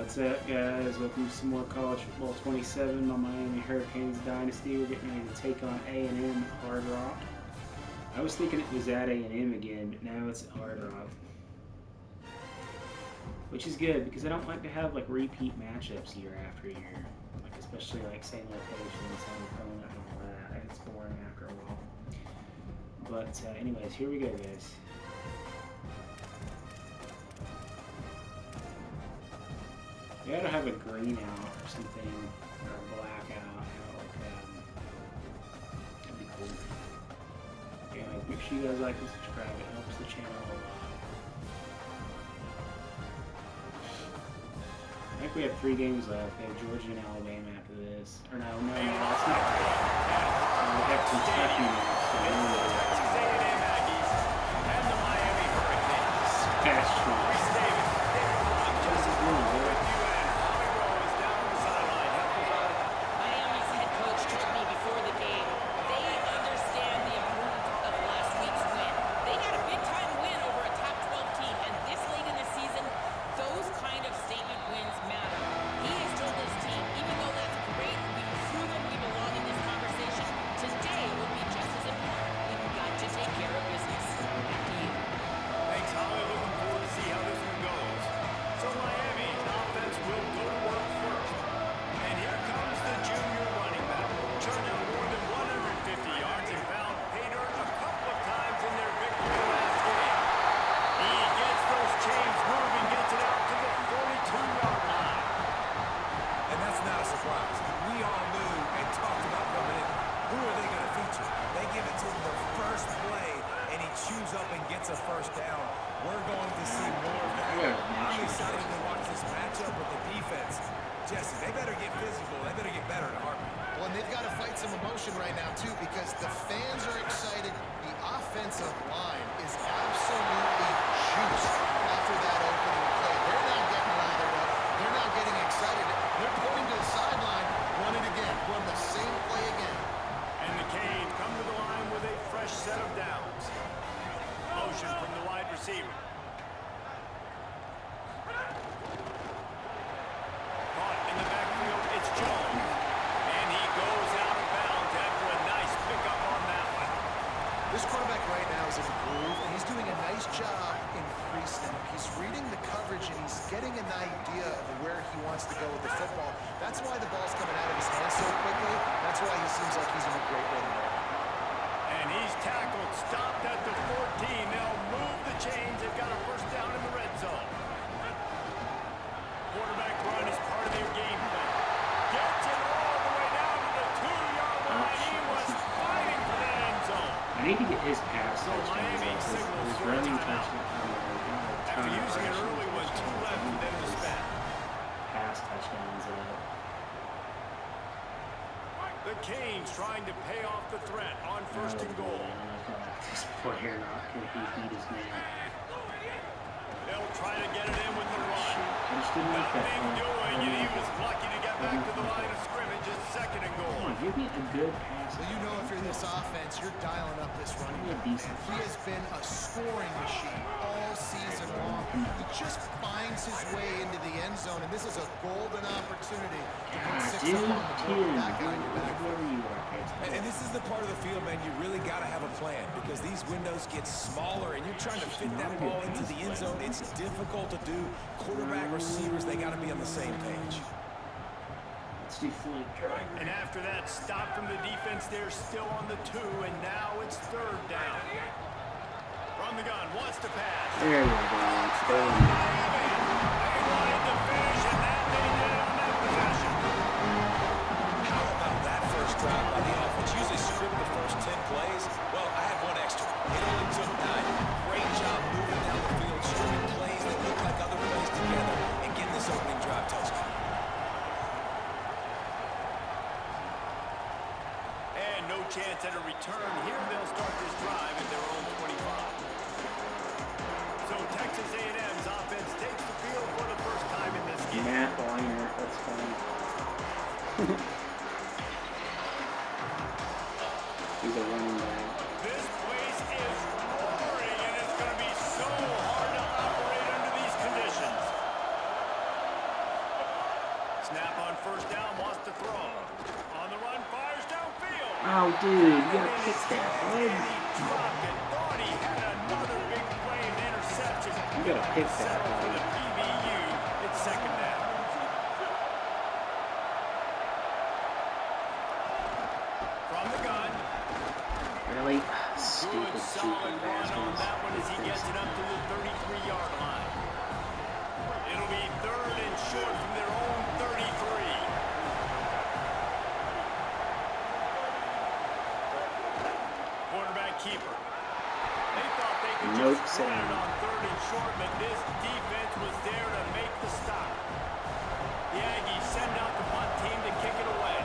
What's up, guys? Welcome to some more College Football 27. My Miami Hurricanes Dynasty. We're getting ready to take on A&M Hard Rock. I was thinking it was at A&M again, but now it's at Hard Rock. Which is good, because I don't like to have, like, repeat matchups year after year. Like, especially, like, same location, same opponent, and all that. It's boring after a while. But, anyways, here we go, guys. You gotta have a green out or something, or a black out, that'd be cool. Yeah, like, make sure you guys like and subscribe, it helps the channel a lot. I think we have 3 games left. We have Georgia and Alabama after this. Or no, that's not right. We have Kentucky next, so we don't know. That's true. A first down. We're going to see more of that. I'm excited to watch this matchup with the defense. Jesse, they better get physical. They better get better in a heartbeat. Well, and they've got to fight some emotion right now, too, because the fans are excited. The offensive line is absolutely juiced after that opening play. They're now getting lathered up. They're now getting excited. They're pointing to the sideline. Run it again. Run the same play again. And the Canes come to the line with a fresh set of downs. Motion from the wide receiver. Caught in the backfield, it's Jones. And he goes out of bounds after a nice pickup on that one. This quarterback right now is in a groove, and he's doing a nice job in pre-snap. He's reading the coverage, and he's getting an idea of where he wants to go with the football. That's why the ball's coming out of his hands so quickly. That's why he seems like he's in a great rhythm. And he's tackled, stopped at the 14. They'll move the chains. They've got a first down in the red zone. Quarterback run is part of their game plan. Gets it all the way down to the 2-yard line. He was fighting for that end zone. I need to get his pass touchdowns up. His running touchdown. After using it early, was 2 left for them to spend. Pass touchdowns up. The Canes trying to pay off the threat on first and goal. This player not can he beat his man. They'll try to get it in with the run. I just didn't like that. Nothing doing, and he was lucky to get back to the line of scrimmage at second and goal. Come on, give me a good pass. Well, you know if you're this offense, you're dialing up this running back. He has been a scoring machine all season long. He just finds his way into the end zone, and this is a golden opportunity to put 6 up on the board with that guy in your back. And this is the part of the field, man, you really got to have a plan because these windows get smaller and you're trying to fit that ball into the end zone. It's difficult to do. Quarterback, receivers, they got to be on the same page. And after that stop from the defense, they're still on the 2, and now it's third down. From the gun, wants to pass. There we go. They wanted to finish, and that they did on that possession. How about that first drive by the offense? Usually script the first 10 plays. Well, I had one extra. It only took 9. Great job moving down the field, stringing plays that look like other plays together, and getting this opening drive touchdown. And no chance at a return. Here they'll start this drive at their own 25. So Texas A&M's offense takes the field for the first time in this game. Matt Weiner, that's funny. He's a running back. This place is roaring, and it's going to be so hard to operate under these conditions. Snap on first down, wants to throw. On the run, fires downfield. Oh, dude, you gotta pick that, And bud. he dropped it. Thought he had another big play and interception. You gotta pick that, Settle for bud. the PBU. It's second down. From the gun. Really? Good, Stupid, solid stupid run on bastards. that one as he gets it up to the 33-yard line. It'll be third and short from their own 33. Quarterback keeper. They thought they could Nope, just run it Sam. on third and short, but this defense was there to make the stop. The Aggies send out the punt team to kick it away.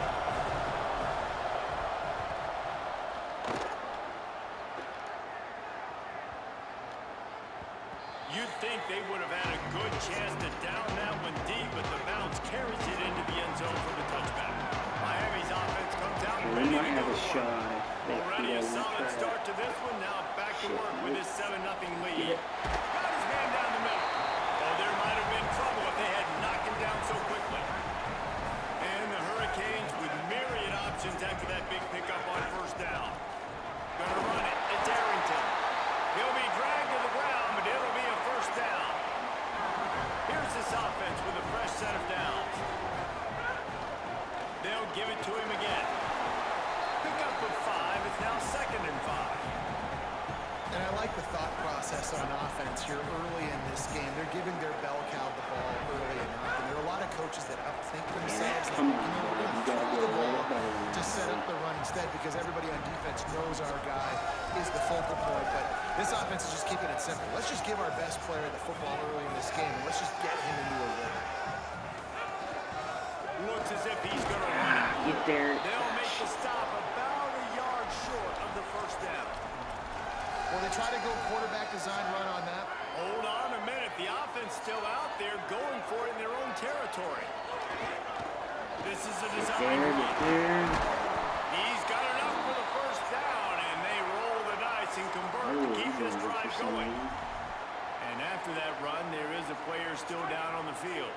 You'd think they would have had a good chance to down that one deep, but the bounce carries it into the end zone for the touchback. Miami's offense comes out We ready to might have go a to shot work. if they Already a solid try start to this one. Now back to Shit, work with nope. his 7-0 lead. Get it. Got his man down the middle. Oh, there might have been trouble if they had knocked him down so quickly. And the Hurricanes with myriad options after that big pickup on first down. Gonna run it. It's Arrington. He'll be dragged to the ground, but it'll be a first down. Here's this offense with a fresh set of downs. They'll give it to him again. Pick up of 5. It's now 2nd and 5. And I like the thought process on offense here early in this game. They're giving their bell cow the ball early enough. And there are a lot of coaches that outthink themselves. Come on, we're bud. going You to gotta throw do the a little ball bit better than to that, set up bud. the run instead because everybody on defense knows our guy is the focal point. But this offense is just keeping it simple. Let's just give our best player the football early in this game. And let's just get him into a rhythm. Looks as if he's going to run it. Get there. They'll make the stop about a yard short of the first down. Well, they try to go quarterback design run on that. Hold on a minute. The offense still out there going for it in their own territory. This is a design There, run. get there. He's got enough for the first down, and they roll the dice and convert to Oh, keep he's this gonna look drive for some going. reason. And after that run, there is a player still down on the field.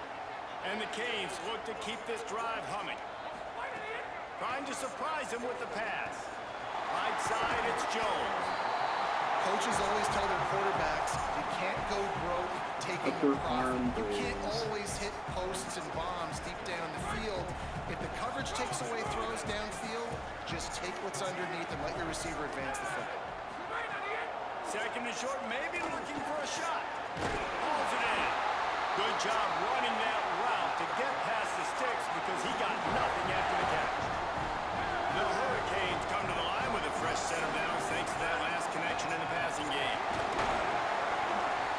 And the Canes look to keep this drive humming. Trying to surprise him with the pass. Right side, it's Jones. Coaches always tell their quarterbacks, you can't go broke taking Upper a profit. arm You can't raise. always hit posts and bombs deep down the field. If the coverage takes away throws downfield, just take what's underneath and let your receiver advance the football. 2nd and short, maybe looking for a shot. Hauls it in. Good job running that route to get past the sticks because he got nothing after the catch. The Hurricanes come to the line with a fresh set of downs thanks to that last connection in the passing game.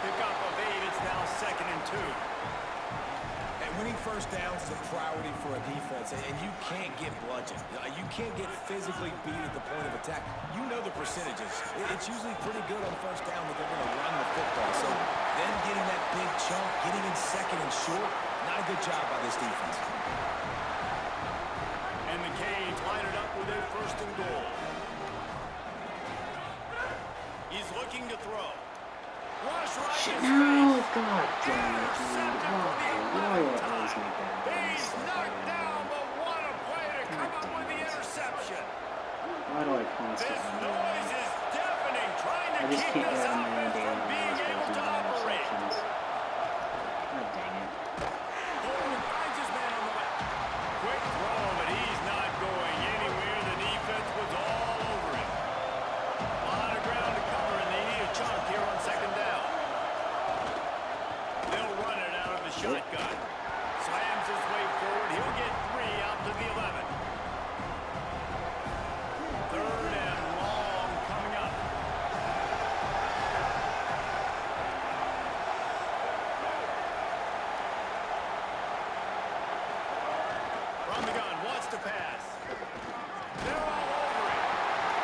Pickup of 8, it's now 2nd and 2. And winning first downs is a priority for a defense, and you can't get bludgeoned. You can't get physically beat at the point of attack. You know the percentages. It's usually pretty good on first down that they're going to run the football. So them getting that big chunk, getting in 2nd and short, not a good job by this defense. And the Canes line it up with a 1st and goal. He's looking to throw. Rush right Shit, in his no, face. God damn it, dude. Intercepted for the Why 11th always time. make that dumb He's stuff knocked happen? down, but what a play to come God up damn with the it. interception. Why do I This constantly do noise that? is deafening, trying to I just keep keep this having my offense damn from being eyes able go to through the operate. interceptions. God dang it. Coleman finds his man on the left. Quick throw, but he's not going anywhere. The defense was all over him. A lot of ground to cover, and they need a chunk here on 2nd down. They'll run it out of the shotgun. Slams his way forward. He'll get 3 out to the 11. 3rd and long coming up. From the gun, wants to pass. They're all over it.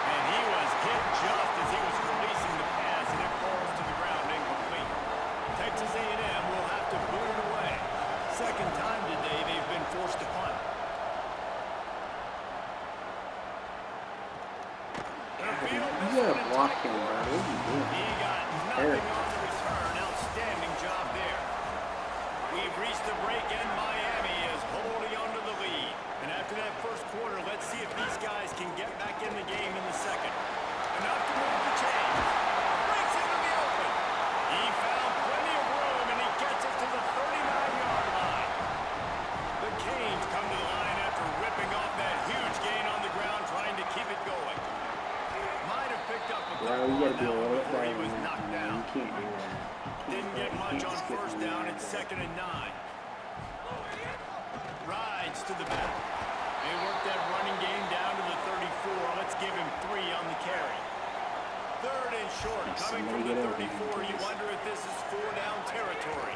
And he was hit just as he was releasing the pass, and it falls to the ground incomplete. Texas A&M will have to boot it away. 2nd time today they've been forced to punt. You gotta block him, bro. What are you doing? He got nothing on the return. Outstanding job there. We've reached the break, and Miami is holding 2nd and 9. Rides to the back. They work that running game down to the 34. Let's give him 3 on the carry. 3rd and short, coming from the 34. You wonder if this is 4-down territory.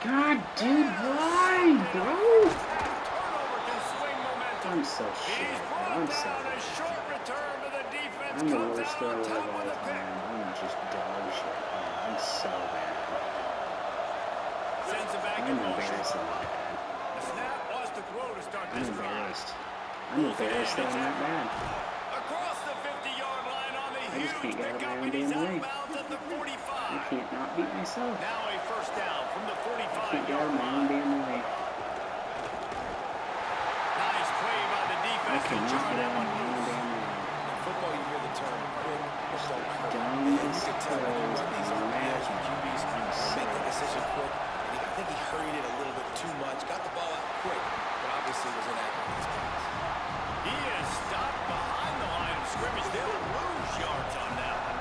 God, dude, why, bro? Turnover can swing momentum. I'm so shit. He's brought I'm down so a short return, but the defense I'm the comes worst out on thrower top of all of the pick. time. I'm just dog shit, man. I'm so bad. Sends it back in I'm motion. embarrassing that bad. The snap was to throw to start I'm this drive. embarrassed. I'm embarrassed that I'm that bad. Across the 50-yard line on the I just huge can't get out of my pickup, own and he's damn out way. of bounds at the 45. I can't not beat myself. Now a first down from the I can't get out 45-yard of my own line. damn way. Nice play by the I defense to cannot jar get that out of one my own loose. damn way. In football, you hear the term quick but don't hurt. Dumb And as you can tell when you toes. run these I'm RPOs mad. and QBs make the decision quick. And I think he hurried it a little bit too much. Got the ball out quick, but obviously was inaccurate in his pass. He is stopped behind the line of scrimmage. They'll lose yards on that one.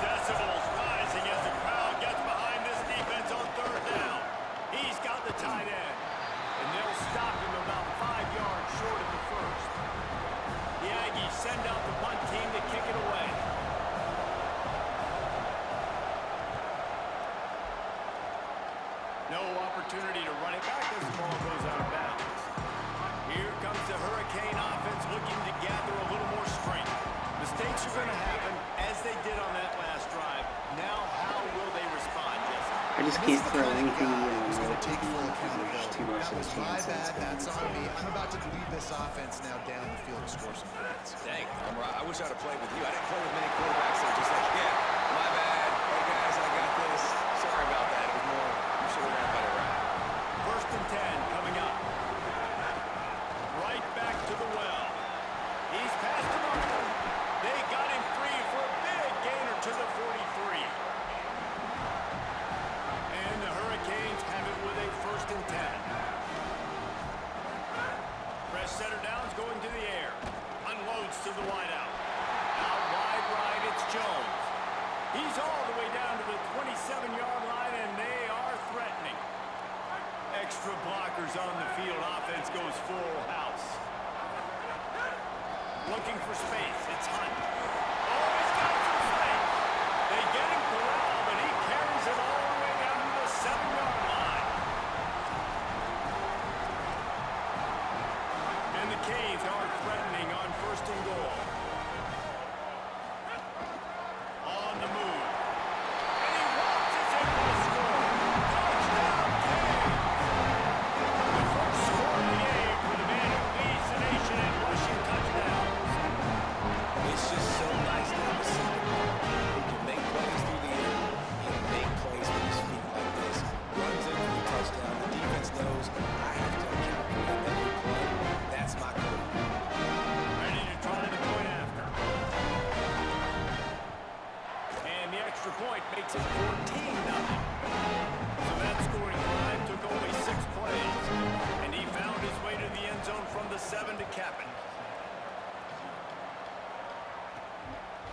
Decibels rising as the crowd gets behind this defense on 3rd down. He's got the tight end, and they'll stop him about 5 yards short of the first. The Aggies send out the punt team to kick it away. No opportunity to run it back as the ball goes out of bounds. Here comes the Hurricane offense looking to gather a little more strength. Mistakes are going to happen as they did on that last drive. Now, how will they respond, Jesse? I just This can't is the throw kind of anything guy in who's on going it to take full because there's too much accountability. of a That was my chance that it's bad. going to That's on me. mistakes. I'm about to lead this offense now down the field to score some points. Dang, I wish I'd have played with you. I didn't play with many quarterbacks that are just like, yeah, my bad. Hey, guys, I got this. Sorry about that. It was more, you should have ran a better route. 1st and 10 coming up. Right back to the well. He's passed him up. They got him free for a big gainer to the 43. And the Hurricanes have it with a 1st and 10. Fresh center downs going to the air. Unloads to the wideout. Out wide right, it's Jones. He's all the way down to the 27-yard line, and they are threatening. Extra blockers on the field. Offense goes full house. Looking for space. It's Hunt. Oh, he's got some space. They get him corralled, but he carries it all the way down to the 7-yard line. And the Canes are threatening on 1st and goal. On the move. And he launches it for the score. Touchdown, Canes! The first score of the game for the man who leads the nation in rushing touchdowns. It's just so nice now to see the ball. He can make plays through the air. He can make plays with his feet like this. Runs in for the touchdown. The defense knows I have to account for him every play. That's my quarterback. Ready to try the point after. And the extra point makes it 14-0. So that scoring drive took only 6 plays. And he found his way to the end zone from the 7 to cap it.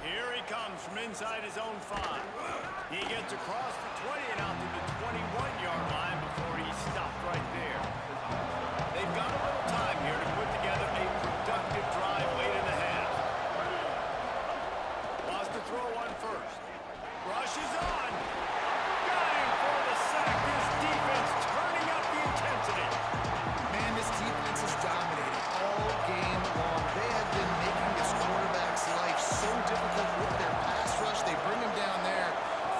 Here he comes from inside his own 5. He gets across the 20 and out to the 21-yard line before he stopped right there. They've got a little time here to put together a productive drive late in the half. Lost to throw on 1st. Rushes on. Got him for the sack. This defense turning up the intensity. Man, this defense is dominating all game long. They have been making this quarterback's life so difficult with their pass rush. They bring him down there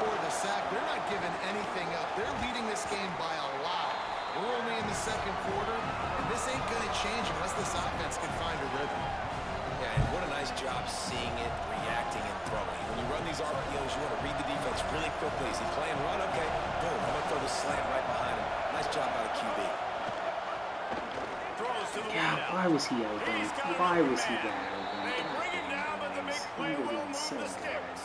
for the sack. They're not giving anything up. They're leading this game by a lot. We're only in the 2nd quarter, and this ain't going to change unless this offense can find a rhythm. Yeah, and what a nice job seeing it, reacting, and throwing. When you run these RPOs, you want to read the defense really quickly. Is he playing run? Okay, boom. I'm going to throw the slant right behind him. Nice job by the QB. Throws to the Yeah, wideout. why was he open? He's got Why another was he man. that open? They bring him down, but the big He play would will have been move so the good. sticks.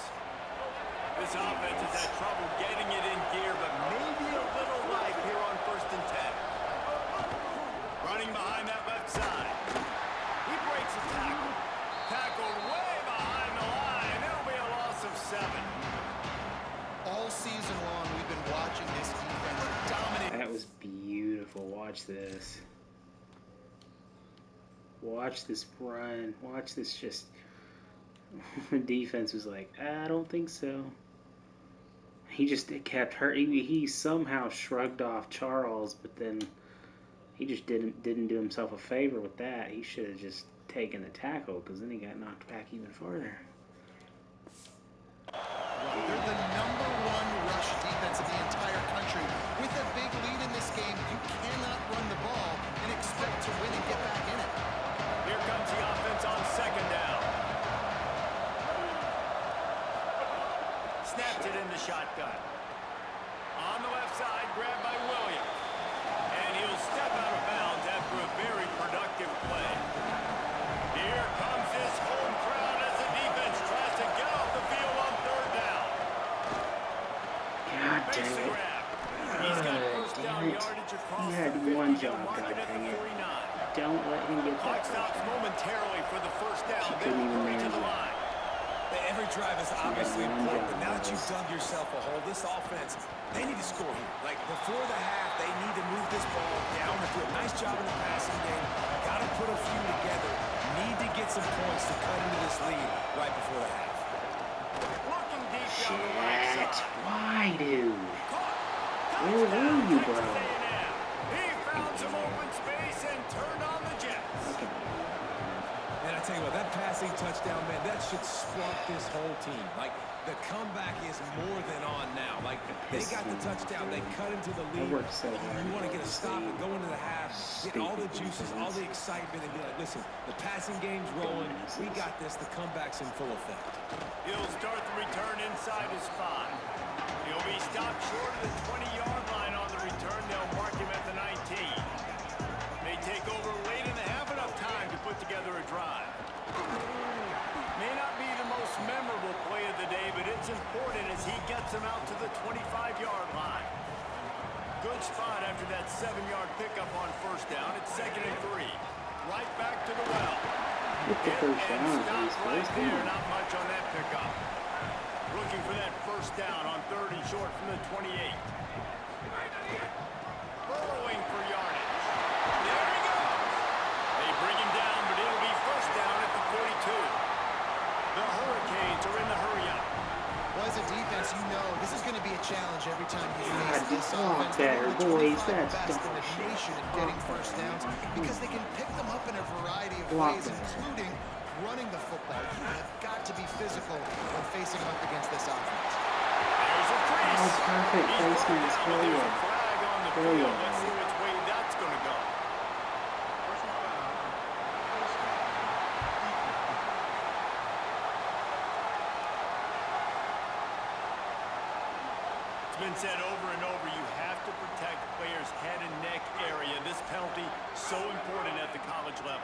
This offense has had trouble getting it in gear, but maybe a little life here on 1st and 10. Running behind that left side. He breaks a tackle. Tackled way behind the line. It'll be a loss of 7. All season long, we've been watching this defense dominate. That was beautiful. Watch this. Watch this run. Watch this just... defense was like, I don't think so. He just kept hurt. He somehow shrugged off Charles, but then he just didn't do himself a favor with that. He should have just taken the tackle, because then he got knocked back even farther. They're the #1 rush defense in the entire country. With a big lead in this game, you cannot run the ball and expect to win and get back in it. Here comes the offense on second down. Snapped it in the shotgun. On the left side, grabbed by Williams. And he'll step out of bounds after a very productive play. Here comes this home crowd as the defense tries to get off the field on third down. God Makes dang the it. grab. He's got first down Damn it. yardage across He the had 50 one to job, mark God it at dang the it. 49. Don't let him get Clock that. stops momentarily for the first down. He They couldn't will even hurry to manage the it. line. Every drive is obviously one important, job, but now that guys. you've dug yourself a hole, this offense, they need to score here. Like, before the half, they need to move this ball down the field. Nice job in the passing game. Got to put a few together. Need to get some points to cut into this lead right before the half. Looking deep down the right Shit. side. Why, dude? Caught. Where were you, bro? Texas A&M. He found some open space and turned on the Jets. And I tell you what, that passing touchdown, man, that should spark this whole team. Like, the comeback is more than on now. Like, they got the touchdown, they cut into the lead. worked so hard You want to get a to stop and see go into the half, get all the stupid juices, all the excitement, and be like, listen, the passing game's rolling. We got this. The comeback's in full effect. He'll start the return inside his 5. He'll be stopped short of the 20-yard line on the return. They'll mark him at the 19. They take over late in the half, enough time to put together a drive. May not be the most memorable play of the day, but it's important as he gets them out to the 25-yard line. Good spot after that 7-yard pickup on first down. It's 2nd and 3. Right back to the well. Get the first And down, stop please, right boys. there. Come on. Not much on that pickup. Looking for that first down on 3rd and short from the 28. Burrowing for yardage. There he goes. They bring him down, but it'll be first down at the 42. The Hurricanes are in the hurry-up. Well, as a defense, you know this is going to be a challenge every time you God, face this block offense. better, They're one of the boys. 25 That's best in dumb the shit. nation in getting first downs because they can pick them up in a variety of Block ways, better. including running the football. You have got to be physical when facing up against this offense. There's a crease. Oh, perfect He's face brought mask. down, Hell but there's yeah. a flag on the Hell field. yeah. Let's see which way that's going to go. It's been said over and over, you have to protect players' head and neck area. This penalty so important at the college level.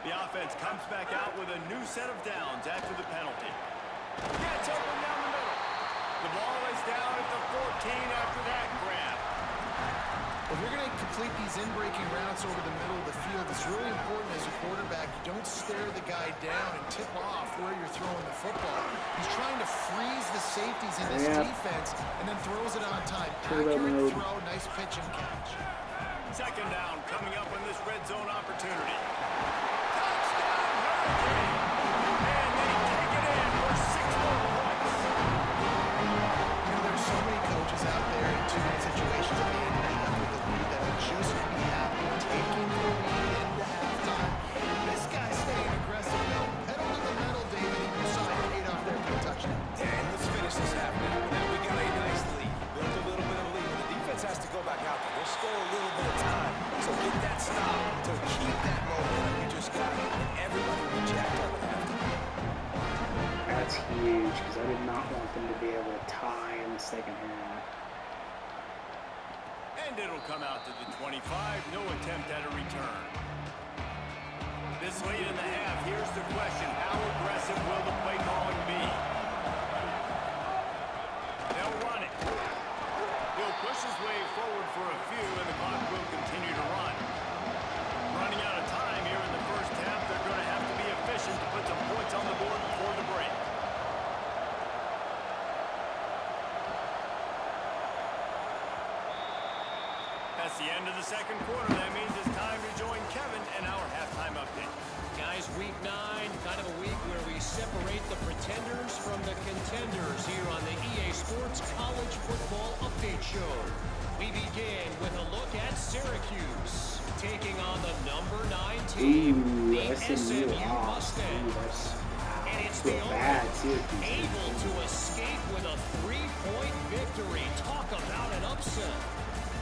The offense comes back out with a new set of downs after the penalty. Gets open down the middle. The ball is down at the 14 after that grab. If you're going to complete these in-breaking routes over the middle of the field, it's really important as a quarterback you don't stare the guy down and tip off where you're throwing the football. He's trying to freeze the safeties in this defense and then throws it on time. Accurate throw, nice pitch and catch. 2nd down coming up in this red zone opportunity. Touchdown, Hurricane! And they take it in for 6 more points. You know, there's so many coaches out there in two-minute situations at the end of the half with the lead that would just be happy taking the lead into halftime. This guy staying aggressive, though. Pedal to the metal, David, and you saw it paid off there for the touchdown. And let's finish this half now. Now we got a nice lead. Built a little bit of lead, but the defense has to go back out there. There's still a little bit of time. So get that stop to keep that momentum you just got. And everybody will be jacked up at halftime. That's huge, because I did not want them to be able to tie in the second half. And it'll come out to the 25. No attempt at a return. This late in the half, here's the question. How aggressive will the play calling be? They'll run it. He'll push his way forward for a few, and the clock will continue to run. Running out of time here in the first half, they're going to have to be efficient to put some points on the board before the break. It's the end of the second quarter. That means it's time to join Kevin and our halftime update. Guys, week 9, kind of a week where we separate the pretenders from the contenders here on the EA Sports College Football Update Show. We begin with a look at Syracuse, taking on the number 9 team, the SMU Mustangs. And it's the only able to escape with a 3-point victory. Talk about an upset.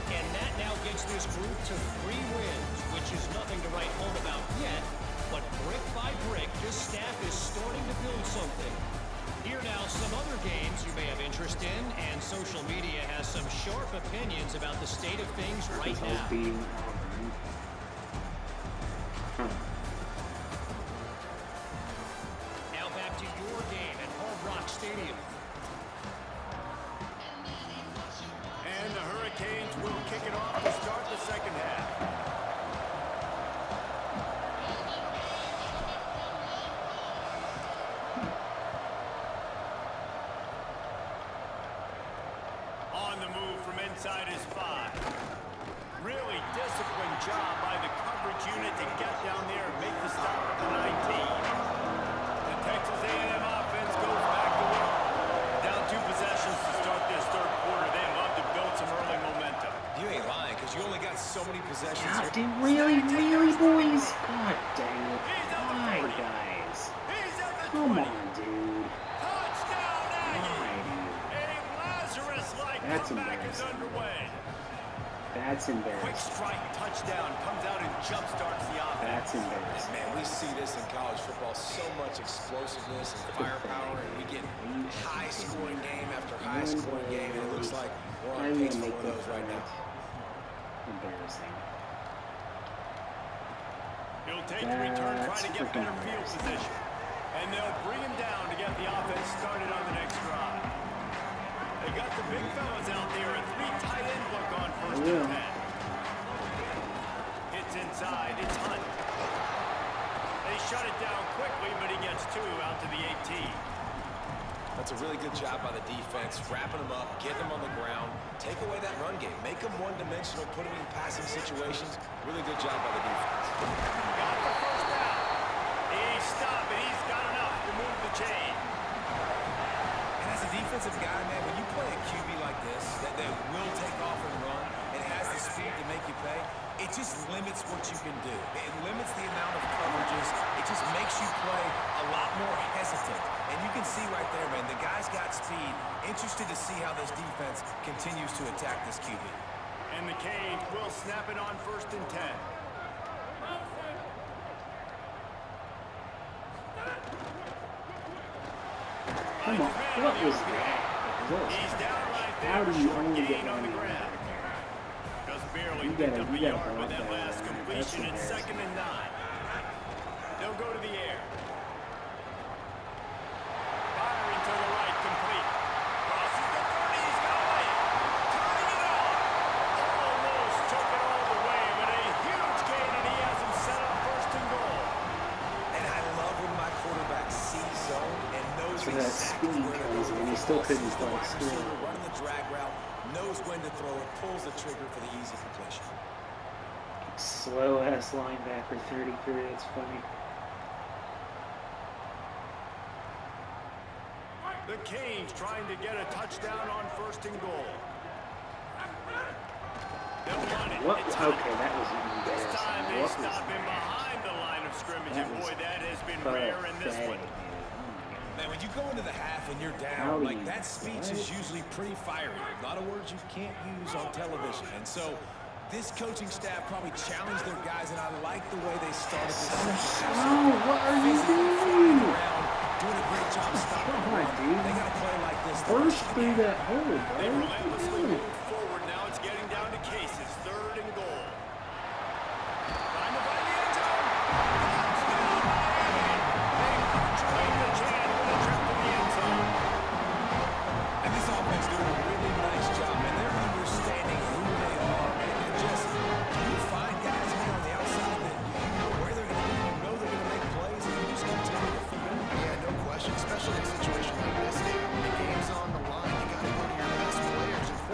And that now gets this group to 3 wins, which is nothing to write home about yet. But brick by brick, this staff is starting to build something. Here now, some other games you may have interest in, and social media has some sharp opinions about the state of things right now. Now back to your game at Hard Rock Stadium. And the Hurricanes will kick it off to start the second half. On the move from inside is 5. Really disciplined job by the coverage unit to get down there and make the stop at the 19. The Texas A&M offense goes back to work. Down 2 possessions to start this third quarter. They love to build some early momentum. You ain't lying, because you only got so many possessions God, here. dude, really, boys? God dang it. Why, guys? He's at the Come 20. on, dude. Touchdown, Aggie! Why, dude? A Lazarus-like That's comeback is embarrassing. underway. That's Quick embarrassing. strike touchdown comes out and jumpstarts the offense. That's embarrassing. Man, we see this in college football, so much explosiveness and firepower, and we get high-scoring game after high-scoring game, and it looks like we're on I'm pace gonna for make one of that those right now. embarrassing. He'll take the return, try to get freaking better field embarrassing. position. And they'll bring him down to get the offense started on the next drive. They got the big fellas out there, a 3 tight end look on first and 10. Hits inside, it's Hunt. They shut it down quickly, but he gets 2 out to the 18. That's a really good job by the defense, wrapping them up, getting them on the ground, take away that run game, make them one-dimensional, put them in passing situations. Really good job by the defense. Got the first down. He's stopped, and he's got enough to move the chain. And as a defensive guy, man, when you play a QB like this, that will take off and run, and has the speed to make you pay, it just limits what you can do. It limits the amount of coverages. It just makes you play a lot more hesitant. And you can see right there, man, the guy's got speed. Interested to see how this defense continues to attack this QB. And the Canes will snap it on first and 10. Come on, what was that? He's down right there. How do you Short only get gain on the one ground. out there? Just barely You picked gotta- up a you gotta yard with block that that last one. completion. That's It's second and 9. They'll go to the air. Firing to the right, complete. Crosses the 30, he's got away. Turning it on. Almost took it all the way, but a huge gain, and he has him set up first and goal. And I love when my quarterback sees zone and knows So that exactly speed where to comes go. in, he still couldn't Sees the quite wide score. receiver running the drag route, knows when to throw it, pulls the trigger for the easy completion. Slow ass linebacker 33, it's funny. The Canes trying to get a touchdown on first and goal. They'll run it. What? It's Okay, Hunt. that was This time embarrassing. they What was stop him that? behind the line of scrimmage, That and was boy, that has been rare in this one. pathetic, dude. Oh Man, when you go into the half and you're How down, do like you- that speech what? is usually pretty fiery. A lot of words you can't use on television. And so this coaching staff probably challenged their guys, and I like the way they started this second half. Oh, what are you Physically doing? flying around, doing a great job stopping Come the on, run. dude. They got to play like this. Burst through that hole, bro. They What are you relentlessly doing? move forward. Now it's getting down to cases. Third and goal. Trying to find the end zone. Touchdown, Miami. They punctuate the chance with a trip to the end zone. And this offense doing a really nice job, and they're understanding who they are. And just, you find guys man, on the outside that you know where they're going to be, you know they're going to make plays, and you just continue to feed them. Yeah, no question, especially in a situation like this, Dave. The game's on the line. You got to go to your best players. And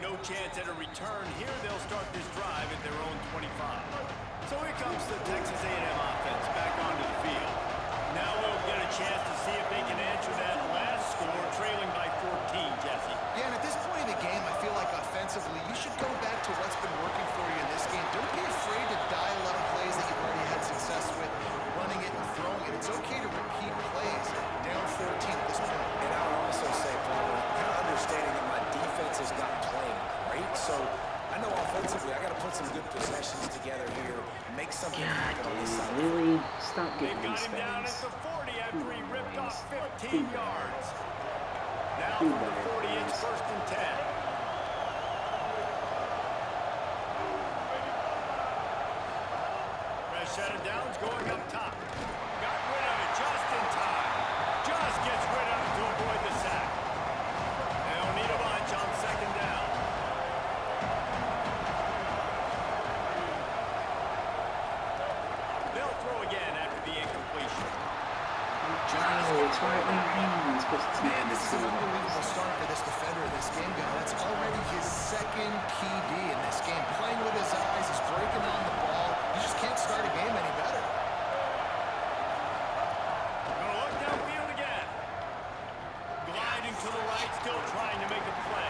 no chance at a return here. They'll start this drive at their own 25. So here comes the Texas A&M offense back onto the field. Now we'll get a chance to see if they can answer that last score, trailing by 14, Jesse. Yeah, and at this point in the game, I feel like offensively, you should go back to what's been working for you in this game. Don't be afraid to dial up plays that you've already had success with, running it and throwing it. It's okay to repeat plays. Down 14 at this point. And I would also say, Paul, kind of understanding that my defense is not playing great, so I know offensively I got to put some good possessions together here, make something happen on this side. Really? Stop They've getting got these him down at things. the 40 after he ripped off 15 Too bad. yards. Now Too from the bad. 40, it's 1st and 10. Fresh set of downs going up top. Got rid of it just in time. Just gets rid of it to avoid the sack. They'll need a bunch on 2nd down. They'll throw again after the incompletion. Oh, it's right in your hands. Man, this is an unbelievable start for this defender in this game, guy. That's already his 2nd PD in this game. Playing with his eyes, he's breaking on the ball. You just can't start a game any better. Gonna look downfield again. Gliding to the right, still trying to make a play.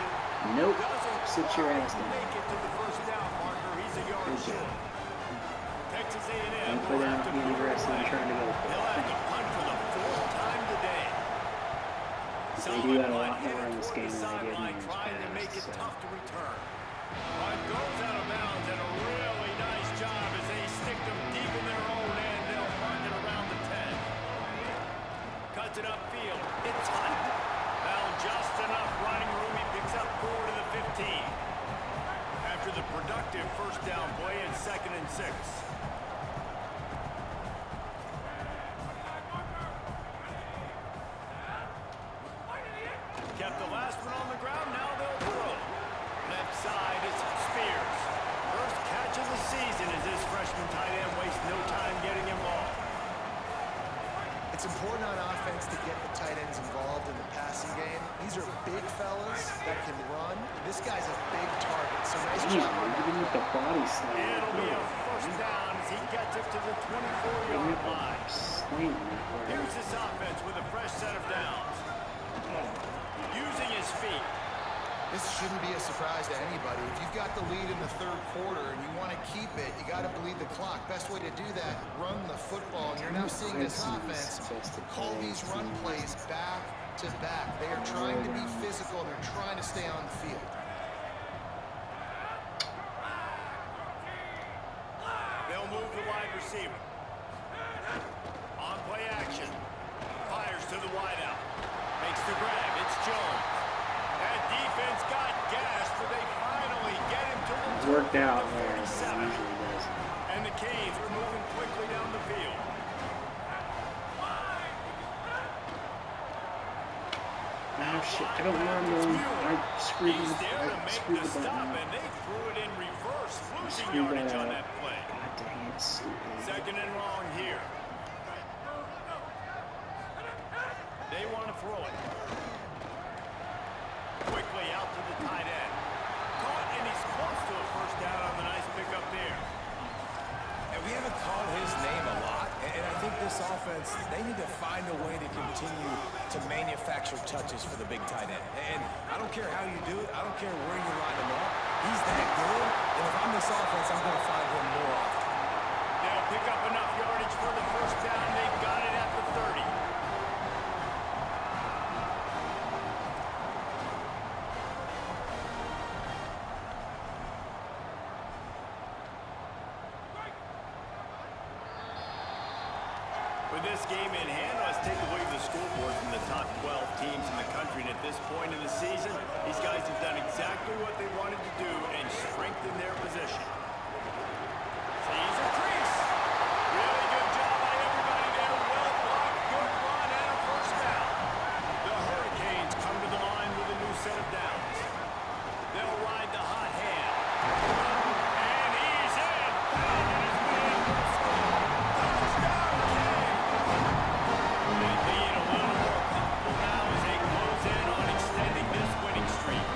Nope. Doesn't Sit your quite ass down. make it to the 1st down marker. He's a yard Good short. job. Texas A&M Don't put will out have to being move aggressive and away. trying to go for They'll have to it. punt for the 4th time today. They do that a lot more in this game than they did in Sideline years trying to make it past. So. tough to return. Punt goes out of bounds, and a really nice job as they stick them deep in their own end. They'll mark it around the 10. Cuts it upfield. It's Hunt. Found just enough running room. He picks up 4 to the 15. After the productive 1st down play, it's 2nd and 6. Kept the last one on the ground, now they'll throw. Left side, it's Spears. First catch of the season as this freshman tight end wastes no time getting involved. It's important on offense to get the tight ends involved in the passing game. These are big fellas that can run. This guy's a big target, so nice Damn, job on man, that. even with the body slam. It'll be a 1st down as he gets it to the 24-yard line. Slamming that way. Here's this offense with a fresh set of downs. Using his feet. This shouldn't be a surprise to anybody. If you've got the lead in the 3rd quarter and you want to keep it, you got to bleed the clock. Best way to do that, run the football. And you're now seeing this offense call these run plays back to back. They are trying to be physical. They're trying to stay on the field. They'll move the wide receiver. On play action. Fires to the wideout. Makes the grab. It's Jones. That defense got gas, but they finally get him to the Worked out there. It 47. usually does. And the Canes are moving quickly down the field. Oh shit, I don't want to. I screwed He's there to I make screwed the the stop, button. and they threw it in reverse, losing Screwed yardage that on up. that play. God dang it, stupid. 2nd and long here. They want to throw it. Quickly out to the tight end. Caught, and he's close to a 1st down on the nice pickup there. And we haven't called his name a lot, and I think this offense, they need to find a way to continue to manufacture touches for the big tight end. And I don't care how you do it. I don't care where you line him up. He's that good, and if I'm this offense, I'm going to find him more often. They'll pick up enough yardage for the 1st down. They've got it at the 30. With this game in hand, let's take a look at the scoreboard from the top 12 teams in the country. And at this point in the season, these guys have done exactly what they wanted to do and strengthened their position. Sees a crease. Really good job by everybody there. Well blocked, good run, and a 1st down. The Hurricanes come to the line with a new set of downs. They'll ride the hot hand. And he's in. Pounded his man for a score. Touchdown, Canes. They lead a little more comfortable now as they close in on extending this winning streak.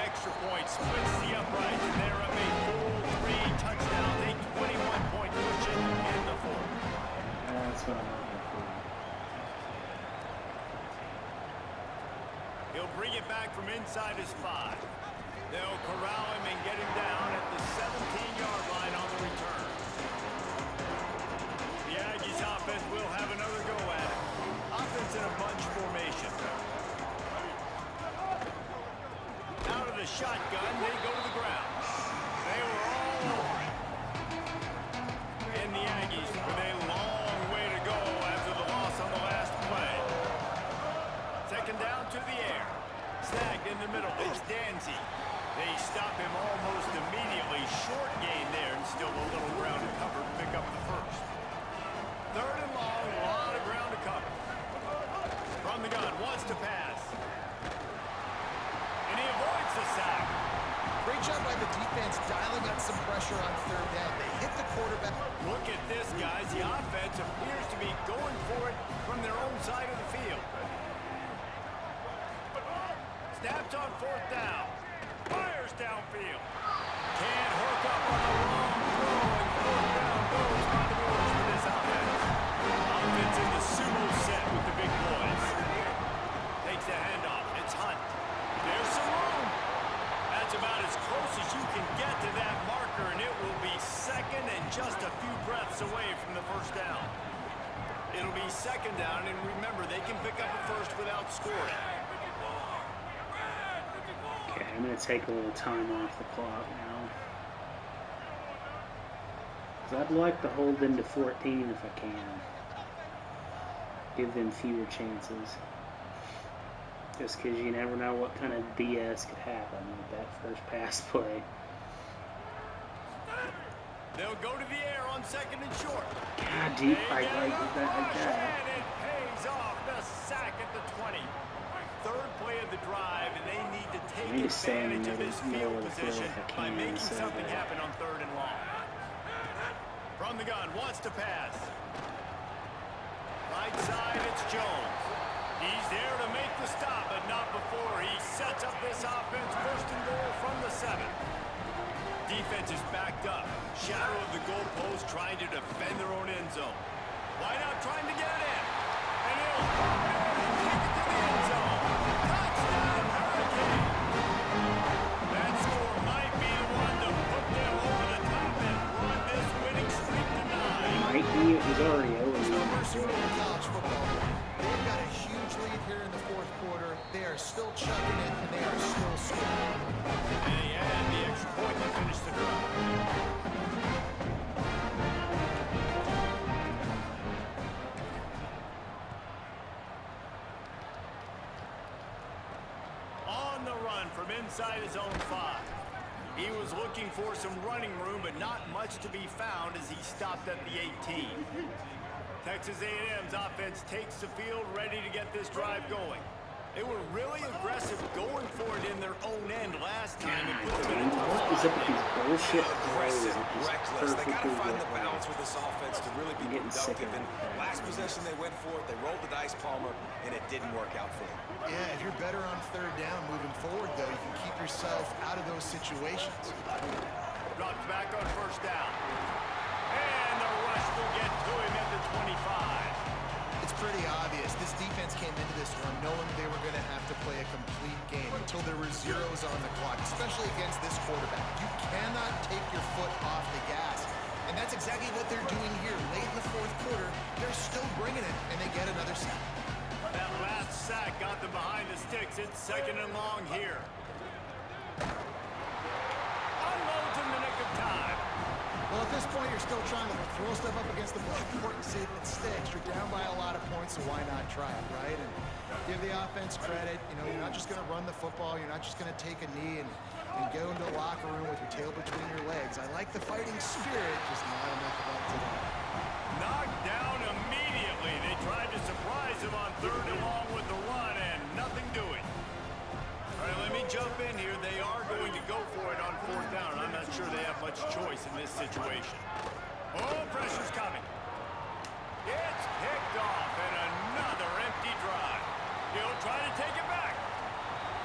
extra point, splits the uprights, and they're up a full 3 touchdowns, a 21-point cushion in the fourth. That's what I'm looking for. He'll bring it back from inside his 5. They'll corral him and get him down at the 17-yard line on the return. The Aggies offense will have another go at it. Offense in a bunch formation. Out of the shotgun, they go to the ground. They were all over it. And the Aggies with a long way to go after the loss on the last play. Second down to the air. Snagged in the middle. It's Danzy. They stop him almost immediately. Short gain there and still a little ground to cover to pick up the first. Third and long, a lot of ground to cover. From the gun, wants to pass. And he avoids the sack. Great job by the defense dialing up some pressure on third down. They hit the quarterback. Look at this, guys. The offense appears to be going for it from their own side of the field. Snaps on fourth down. Fires downfield. Can't hook up on the wrong throw, and fourth down goes by the boards for this offense. Offense in the sumo set with the big boys. Takes the handoff. It's Hunt. There's some room. That's about as close as you can get to that marker, and it will be second and just a few breaths away from the first down. It'll be second down, and remember, they can pick up a first without scoring. Okay, I'm going to take a little time off the clock now. 'Cause I'd like to hold them to 14 if I can. Give them fewer chances. Just because you never know what kind of BS could happen with that first pass play. They'll go to the air on second and short. God, deep I like that like that. And it pays off. The sack at the 20. Third play of the drive, and they need to take I need to stay in advantage of the this middle field of the field position if I by can, making so something that- happen on third and long. From the gun, wants to pass. Right side, it's Jones. He's there to make the stop, but not before he sets up this offense. First and goal from the 7. Defense is backed up. Shadow of the goalpost trying to defend their own end zone. Wide out trying to get it in. And he'll take it to the end zone. Touchdown, Hurricane. That score might be the one to put them over the top and run this winning streak to 9. Might be, it was already over. No mercy in college football. They've got a huge lead here in the fourth quarter. They are still chugging it, and they are still scoring. And he had the extra point to finish the drive. On the run from inside his own 5. He was looking for some running room, but not much to be found as he stopped at the 18. Texas A&M's offense takes the field, ready to get this drive going. They were really aggressive going for it in their own end last time. And put them in a tough What is up with these bullshit Aggressive, plays? reckless. They got to find the balance with this offense to really be I'm getting sick productive. of And it. last possession they went for it. They rolled the dice, Palmer, and it didn't work out for them. Yeah, if you're better on third down moving forward, though, you can keep yourself out of those situations. Drops back on first down. And the rush will get to him at the 25. It's pretty obvious. This defense came into this one knowing they were going to have to play a complete game until there were zeros on the clock, especially against this quarterback. You cannot take your foot off the gas. And that's exactly what they're doing here. Late in the fourth quarter, they're still bringing it, and they get another sack. That last sack got them behind the sticks. It's second and long here. Unloads in the nick of time. Well, at this point, you're still trying to throw stuff up against the more important see if it sticks. You're down by a lot of points, so why not try it, right? And give the offense credit. You know, you're not just going to run the football. You're not just going to take a knee and go into the locker room with your tail between your legs. I like the fighting spirit, just not enough of that today. Knocked down immediately. They tried to surprise him on third and long with the run, and nothing doing. All right, let me jump in here. They are going to go for it on fourth down. I'm not sure they have much choice in this situation. Oh, pressure's coming. It's picked off, and another empty drive. He'll try to take it back.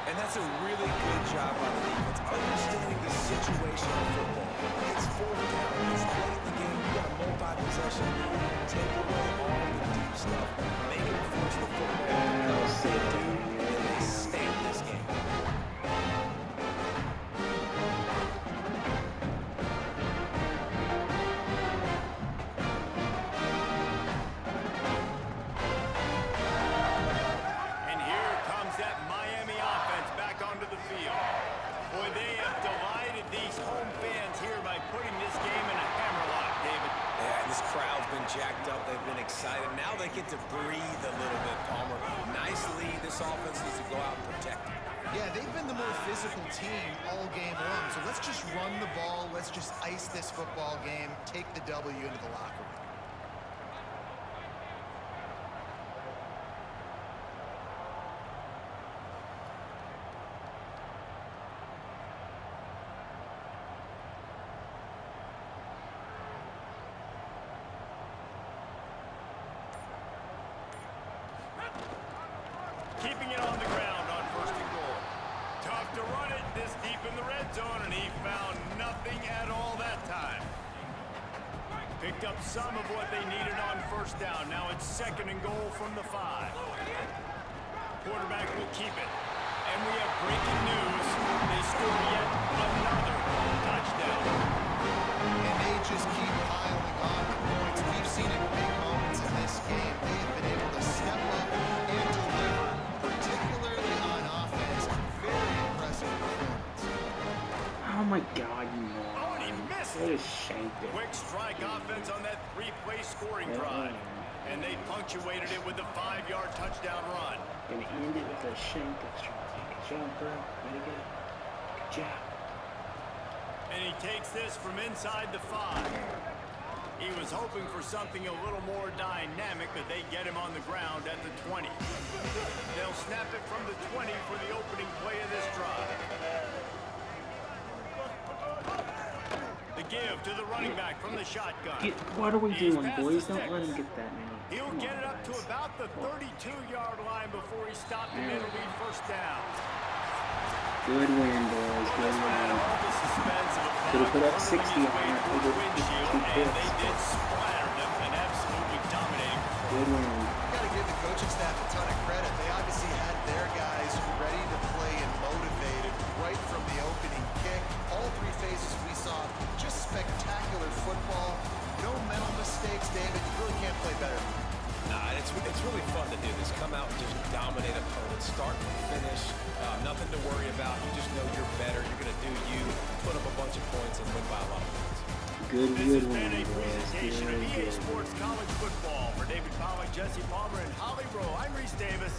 And And that's a really good job by the defense, understanding the situation of football. It's fourth down. It's late in the game. You got a multi-possession lead. Take away all the deep stuff. Make them force the football. They do, and they stay in this game. And here comes that Miami offense back onto the field. Boy, they have delighted these home fans here by putting this game in a hammerlock, David. Yeah, and this crowd's been jacked up. They've been excited. Now they get to breathe a little bit, Palmer. Nice lead. This offense needs to go out and protect it. Yeah, they've been the more physical team all game long. So let's just run the ball. Let's just ice this football game. Take the W into the locker room. Keeping it on the ground on first and goal. Tough to run it this deep in the red zone, and he found nothing at all that time. Picked up some of what they needed on first down. Now it's second and goal from the 5. Quarterback will keep it. And we have breaking news. They score yet another touchdown. And they just keep piling on the points. We've seen it in big moments in this game. They have been able to step up and deliver, particularly on offense. Very impressive performance. Oh my God, you Oh, and he moron. missed They it. just shanked it. Quick strike offense on that 3-play scoring Yeah. drive. And they punctuated it with a 5-yard touchdown run. Gonna end it with a shank extra. Good job, bro. Way to go. Good job. And he takes this from inside the 5. He was hoping for something a little more dynamic, but they get him on the ground at the 20. They'll snap it from the 20 for the opening play of this drive. The give to the running back from the shotgun. What are we He's doing, past boys? the Don't let him sticks. get that many. He'll Come get on, it up to guys. about the 32-yard line before he stopped him in to lead first down. Good win, boys. Good This one had win. all the suspense of a Could have put up ball 60 hurtling its on way it. through the Over windshield, 2 and they picks. did splatter them an absolutely dominating performance. Good win. Got to give the coaching staff a ton of credit. They obviously had their guys ready to play and motivated right from the opening kick. All 3 phases we saw, just spectacular football. No mental mistakes, David. You really can't play better. Nah, it's really fun to do this. Come out and just dominate opponents, start and finish. Nothing to worry about. You just know you're better. You're going to do you, put up a bunch of points, and win by a lot of points. Good This has win, been a boys. presentation of EA Good. Sports College Football. For David Pollack, Jesse Palmer, and Holly Rowe, I'm Reese Davis.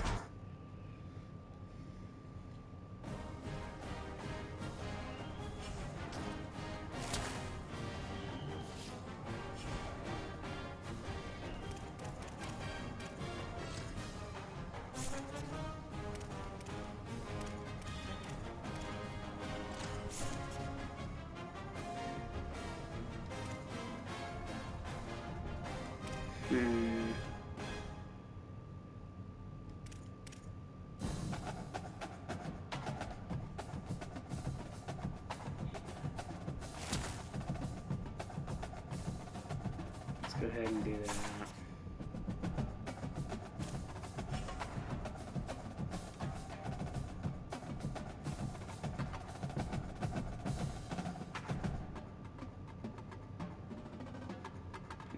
Let's go ahead and do that.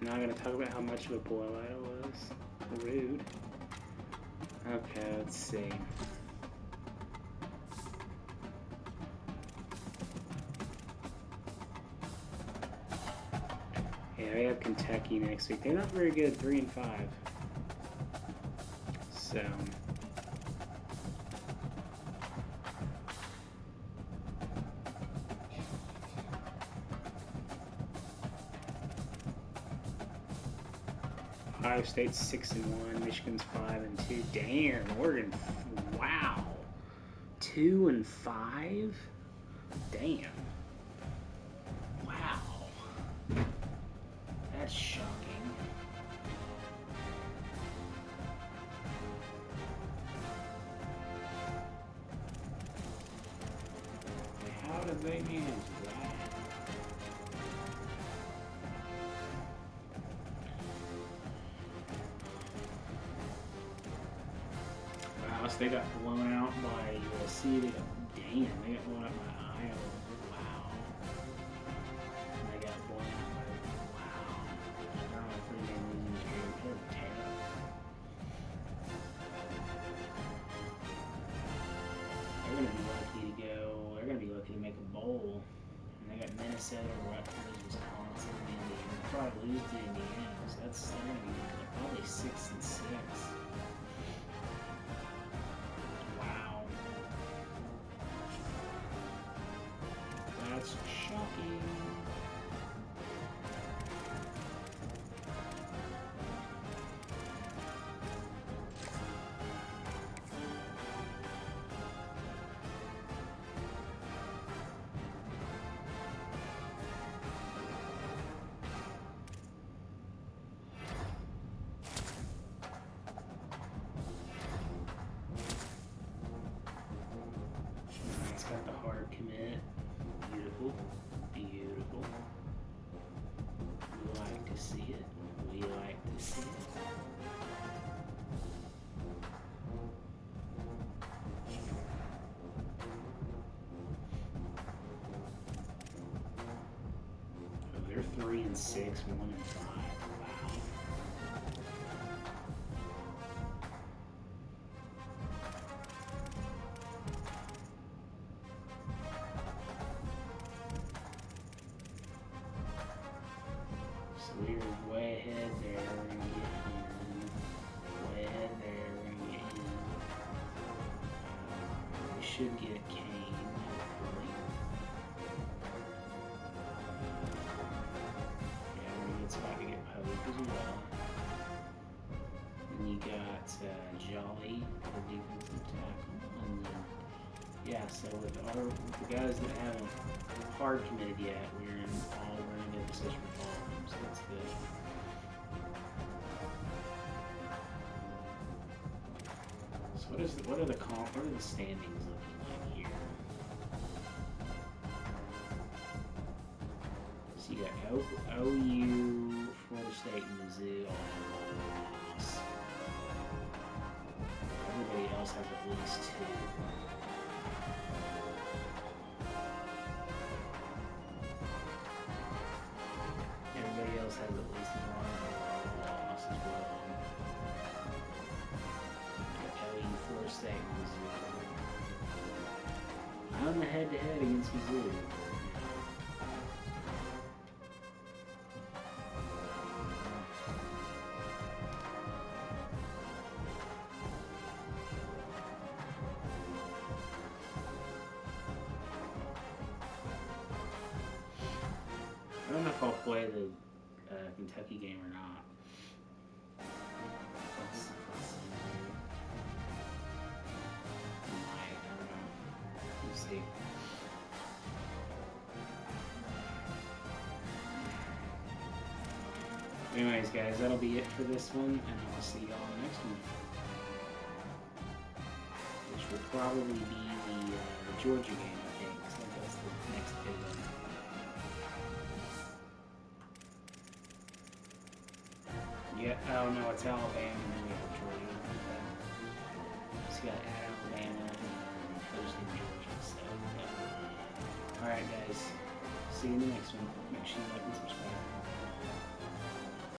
I'm not gonna talk about how much of a boil I was. Rude. Okay, let's see. Yeah, we have Kentucky next week. They're not very good, 3-5. So Ohio State's 6-1, Michigan's 5-2. Damn, Oregon, wow, 2-5. Damn. Wow. That's shocking. big hands. Wow. Wow, so they got blown out by USC. They got, damn, they got blown out by Iowa. Wow. And they got blown out by, wow. They're on a 3-game losing streak. They're terrible. They're going to be lucky to go, they're going to be lucky to make a bowl. And they got Minnesota, Rutgers, Wisconsin, Indiana. They'll probably lose to Indiana. So they're going to be like probably 6-6. Wow. That's shocking. It's got the hard commit. Beautiful. Beautiful. We like to see it. We like to see it. Oh, they're 3-6, 1-5. Wow. So we're way ahead there. We're gonna get in. Way ahead there. We're gonna get in. We should get Kane, hopefully. Yeah, we're in a good spot to get Pope as well. And you got Jolly, the defensive tackle. And then, yeah, so with the guys that haven't hard committed yet, we're in a good position with all of them, so that's good. So what are the standings looking like here? So you got OU, Florida State, and Mizzou all have one loss. Everybody else has at least 2. Everybody else has at least 1 loss as well. OU, Florida State, and Mizzou. I'm the head-to-head against Mizzou. I don't know if I'll play the Kentucky game or not. Let's see. I don't know. We'll see. Anyways, guys, that'll be it for this one, and I'll see y'all in the next one. Which will probably be the Georgia game, I think. I think that's the next big one. Yeah, oh no, it's Alabama and then we have Georgia. So you got Alabama and then hosting Georgia, so yeah. Alright guys, see you in the next one. Make sure you like and subscribe.